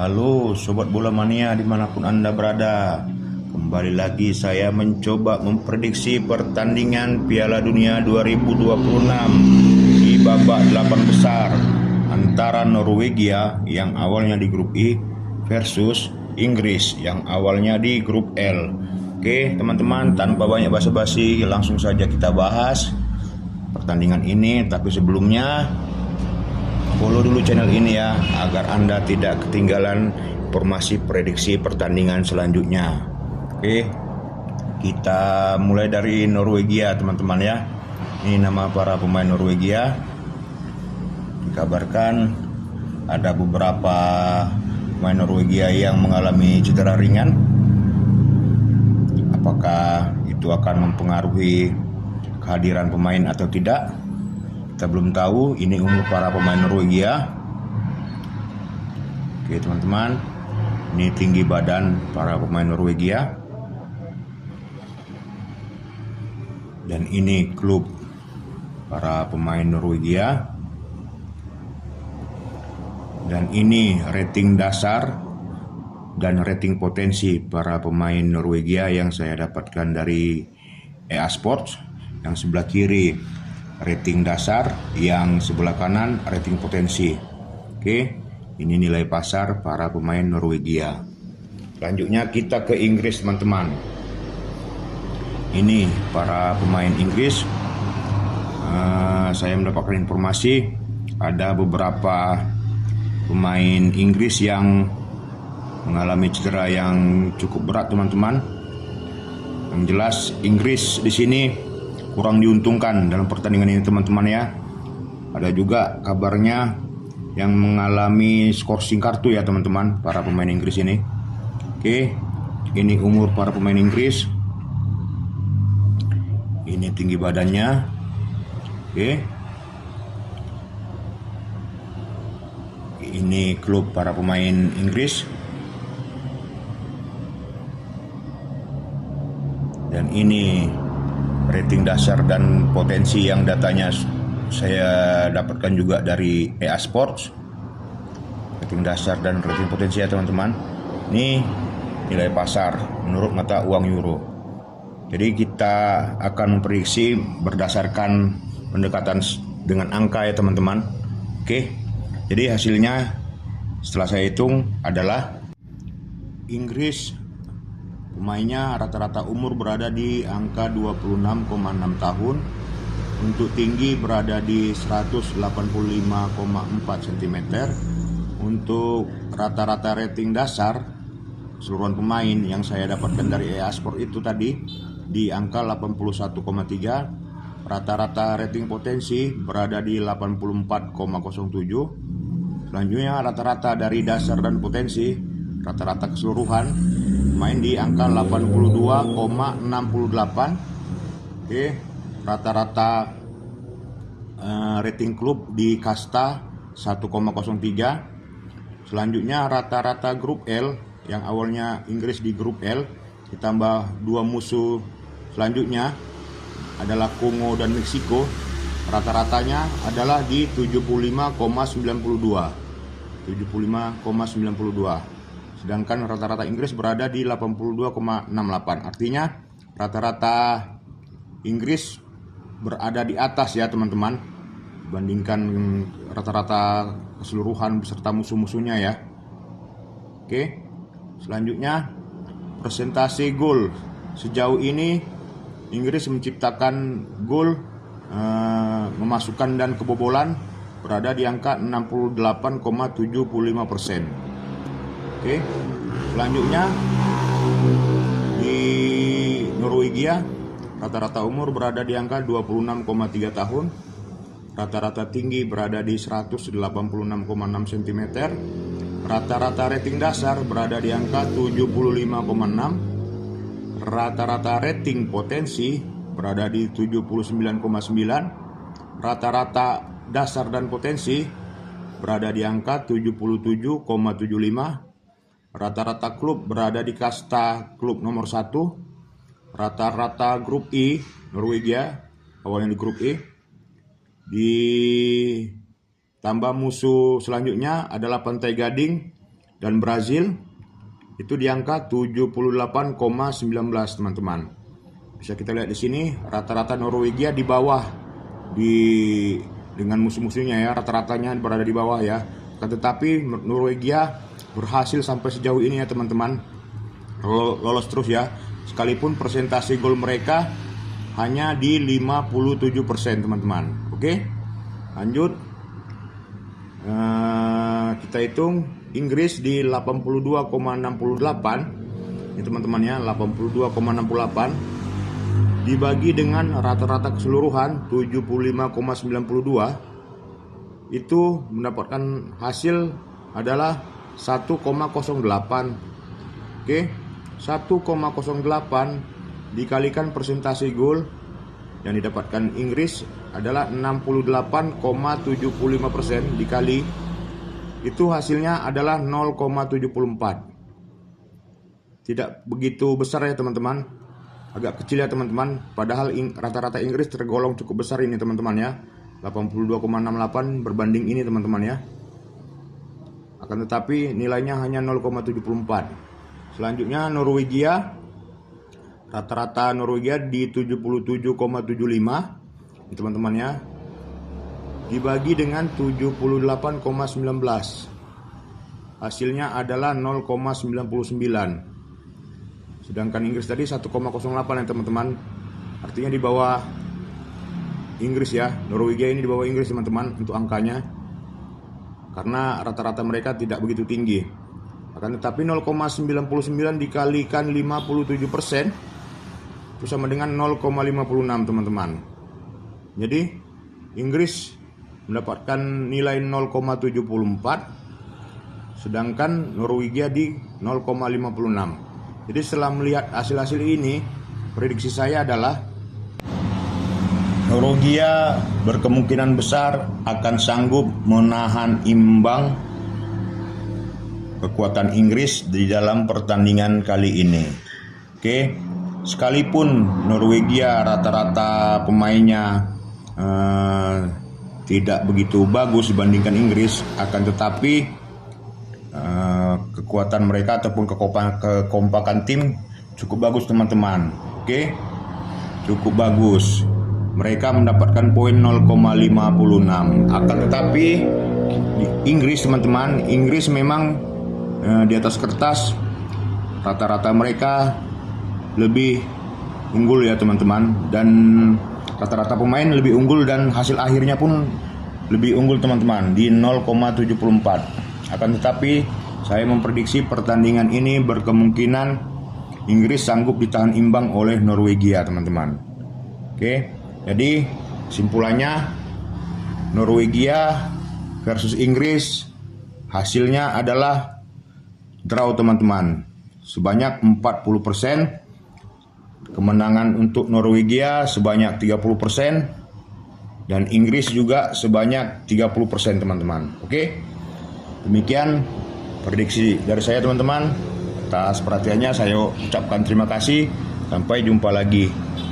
Halo Sobat Bola Mania dimanapun Anda berada. Kembali lagi saya mencoba memprediksi pertandingan Piala Dunia 2026 di babak 8 besar antara Norwegia yang awalnya di grup I versus Inggris yang awalnya di grup L. Oke teman-teman, tanpa banyak basa-basi langsung saja kita bahas pertandingan ini. Tapi sebelumnya follow dulu channel ini ya, agar Anda tidak ketinggalan informasi prediksi pertandingan selanjutnya. Oke, kita mulai dari Norwegia teman-teman ya. Ini nama para pemain Norwegia. Dikabarkan ada beberapa pemain Norwegia yang mengalami cedera ringan. Apakah itu akan mempengaruhi kehadiran pemain atau tidak? Kita belum tahu. Ini umur para pemain Norwegia. Oke teman-teman, ini tinggi badan para pemain Norwegia. Dan ini klub para pemain Norwegia. Dan ini rating dasar dan rating potensi para pemain Norwegia yang saya dapatkan dari EA Sports. Yang sebelah kiri rating dasar, yang sebelah kanan rating potensi. Oke, ini nilai pasar para pemain Norwegia. Selanjutnya kita ke Inggris teman-teman. Ini para pemain Inggris. Saya mendapatkan informasi ada beberapa pemain Inggris yang mengalami cedera yang cukup berat teman-teman. Yang jelas Inggris di sini kurang diuntungkan dalam pertandingan ini teman-teman ya. Ada juga kabarnya yang mengalami skorsing kartu ya teman-teman, para pemain Inggris ini. Oke, ini umur para pemain Inggris. Ini tinggi badannya. Oke, ini klub para pemain Inggris. Dan ini rating dasar dan potensi yang datanya saya dapatkan juga dari EA Sports. Rating dasar dan rating potensi ya teman-teman. Ini nilai pasar menurut mata uang euro. Jadi kita akan memprediksi berdasarkan pendekatan dengan angka ya teman-teman. Oke, jadi hasilnya setelah saya hitung adalah Inggris pemainnya rata-rata umur berada di angka 26,6 tahun. Untuk tinggi berada di 185,4 cm. Untuk rata-rata rating dasar keseluruhan pemain yang saya dapatkan dari EA Sport itu tadi di angka 81,3. Rata-rata rating potensi berada di 84,07. Selanjutnya rata-rata dari dasar dan potensi, rata-rata keseluruhan main di angka 82,68. Oke, rata-rata rating klub di kasta 1,03. Selanjutnya rata-rata grup L yang awalnya Inggris di grup L ditambah dua musuh selanjutnya adalah Kongo dan Meksiko. Rata-ratanya adalah di 75,92. 75,92. Sedangkan rata-rata Inggris berada di 82,68. Artinya rata-rata Inggris berada di atas ya teman-teman, dibandingkan rata-rata keseluruhan beserta musuh-musuhnya ya. Oke, selanjutnya persentase gol. Sejauh ini Inggris menciptakan gol, memasukkan dan kebobolan berada di angka 68,75%. Oke, selanjutnya di Norwegia rata-rata umur berada di angka 26,3 tahun. Rata-rata tinggi berada di 186,6 cm. Rata-rata rating dasar berada di angka 75,6. Rata-rata rating potensi berada di 79,9. Rata-rata dasar dan potensi berada di angka 77,75. Rata-rata klub berada di kasta klub nomor 1. Rata-rata grup I Norwegia awalnya di grup I. Ditambah musuh selanjutnya adalah Pantai Gading dan Brazil itu di angka 78,19 teman-teman. Bisa kita lihat di sini rata-rata Norwegia di bawah dengan musuh-musuhnya ya, rata-ratanya berada di bawah ya. Tetapi Norwegia berhasil sampai sejauh ini ya teman-teman, lolos terus ya, sekalipun persentase gol mereka hanya di 57% teman-teman. Oke, lanjut. Kita hitung Inggris di 82,68 ini teman-teman ya, 82,68 dibagi dengan rata-rata keseluruhan 75,92 itu mendapatkan hasil adalah 1,08. Oke, 1,08 dikalikan persentase gol yang didapatkan Inggris adalah 68,75% dikali itu hasilnya adalah 0,74. Tidak begitu besar ya teman-teman, agak kecil ya teman-teman, padahal rata-rata Inggris tergolong cukup besar ini teman-teman ya, 82,68 berbanding ini teman-teman ya. Akan tetapi nilainya hanya 0,74. Selanjutnya Norwegia, rata-rata Norwegia di 77,75 teman-teman ya, dibagi dengan 78,19 hasilnya adalah 0,99. Sedangkan Inggris tadi 1,08 ya teman-teman, artinya di bawah Inggris ya. Norwegia ini di bawah Inggris teman-teman untuk angkanya, karena rata-rata mereka tidak begitu tinggi. Akan tetapi 0,99 dikalikan 57% itu sama dengan 0,56 teman-teman. Jadi Inggris mendapatkan nilai 0,74, sedangkan Norwegia di 0,56. Jadi setelah melihat hasil-hasil ini, prediksi saya adalah Norwegia berkemungkinan besar akan sanggup menahan imbang kekuatan Inggris di dalam pertandingan kali ini. Oke, sekalipun Norwegia rata-rata pemainnya tidak begitu bagus dibandingkan Inggris, akan tetapi kekuatan mereka ataupun kekompakan tim cukup bagus teman-teman. Oke, cukup bagus. Mereka mendapatkan poin 0,56. Akan tetapi Inggris teman-teman, Inggris memang di atas kertas rata-rata mereka lebih unggul ya teman-teman, dan rata-rata pemain lebih unggul dan hasil akhirnya pun lebih unggul teman-teman di 0,74. Akan tetapi saya memprediksi pertandingan ini berkemungkinan Inggris sanggup ditahan imbang oleh Norwegia teman-teman. Oke, jadi simpulannya Norwegia versus Inggris hasilnya adalah draw teman-teman, sebanyak 40%. Kemenangan untuk Norwegia sebanyak 30% dan Inggris juga sebanyak 30% teman-teman. Oke, demikian prediksi dari saya teman-teman. Atas perhatiannya saya ucapkan terima kasih. Sampai jumpa lagi.